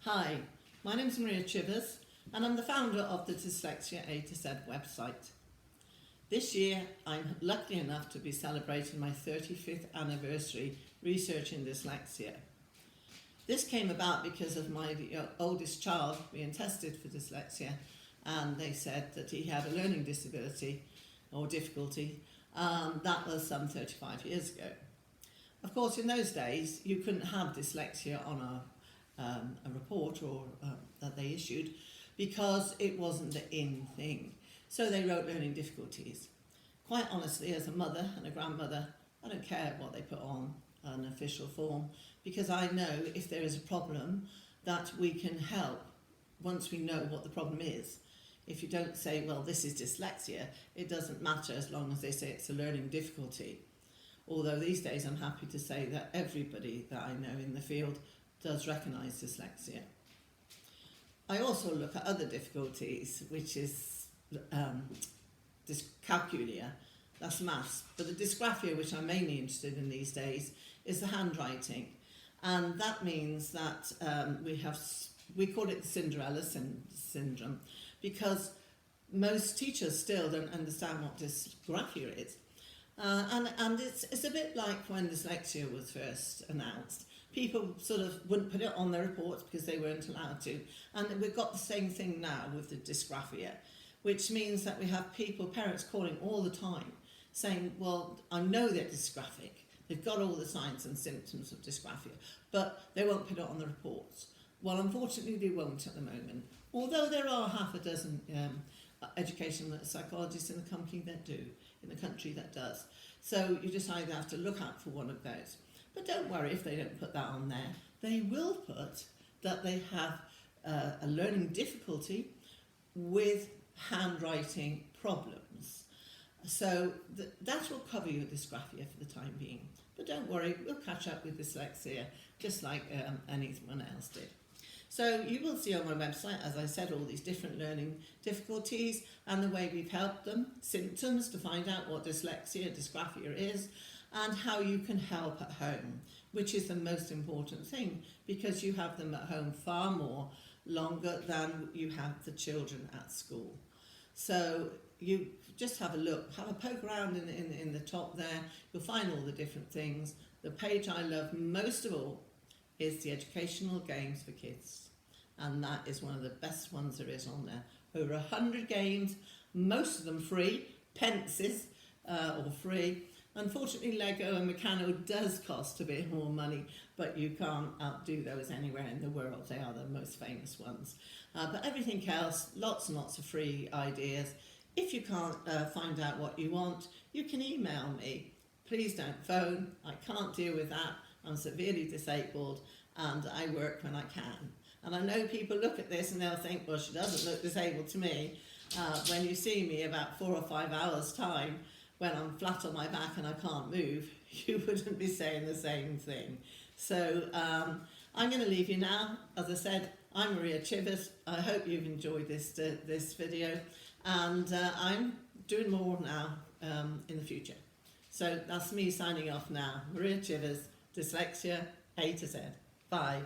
Hi, my name is Maria Chivers and I'm the founder of the Dyslexia A2Z website. This year I'm lucky enough to be celebrating my 35th anniversary researching dyslexia. This came about because of my oldest child being tested for dyslexia, and they said that he had a learning disability or difficulty. That was some 35 years ago. Of course, in those days you couldn't have dyslexia on a report or that they issued because it wasn't the in thing. So they wrote learning difficulties. Quite honestly, as a mother and a grandmother, I don't care what they put on an official form, because I know if there is a problem that we can help once we know what the problem is. If you don't say, well, this is dyslexia, it doesn't matter as long as they say it's a learning difficulty. Although these days I'm happy to say that everybody that I know in the field does recognise dyslexia. I also look at other difficulties, which is Dyscalculia, that's maths. But the Dysgraphia, which I'm mainly interested in these days, is the handwriting. And that means that we call it the Cinderella syndrome, because most teachers still don't understand what dysgraphia is. And it's a bit like when dyslexia was first announced. People sort of wouldn't put it on their reports because they weren't allowed to. And we've got the same thing now with the dysgraphia, which means that we have parents calling all the time saying, well, I know they're dysgraphic. They've got all the signs and symptoms of dysgraphia, but they won't put it on the reports. Well, unfortunately, they won't at the moment. Although there are half a dozen educational psychologists in the country that does. So you just either have to look out for one of those. But don't worry if they don't put that on there. They will put that they have a learning difficulty with handwriting problems. So that will cover your dysgraphia for the time being. But don't worry, we'll catch up with dyslexia just like anyone else did. So you will see on my website, as I said, all these different learning difficulties and the way we've helped them, symptoms to find out what dyslexia, dysgraphia is, and how you can help at home, which is the most important thing, because you have them at home far more longer than you have the children at school. So you just have a look, have a poke around in the top there, you'll find all the different things. The page I love most of all is the educational games for kids, and that is one of the best ones there is on there. Over 100 games, most of them free, pences or free. Unfortunately, Lego and Meccano does cost a bit more money, but you can't outdo those anywhere in the world. They are the most famous ones. But everything else, lots and lots of free ideas. If you can't find out what you want, you can email me. Please don't phone. I can't deal with that. I'm severely disabled and I work when I can. And I know people look at this and they'll think, well, she doesn't look disabled to me. When you see me about 4 or 5 hours time, when I'm flat on my back and I can't move, you wouldn't be saying the same thing. So I'm going to leave you now. As I said, I'm Maria Chivers. I hope you've enjoyed this video, and I'm doing more now in the future. So that's me signing off now. Maria Chivers, Dyslexia A to Z. Bye.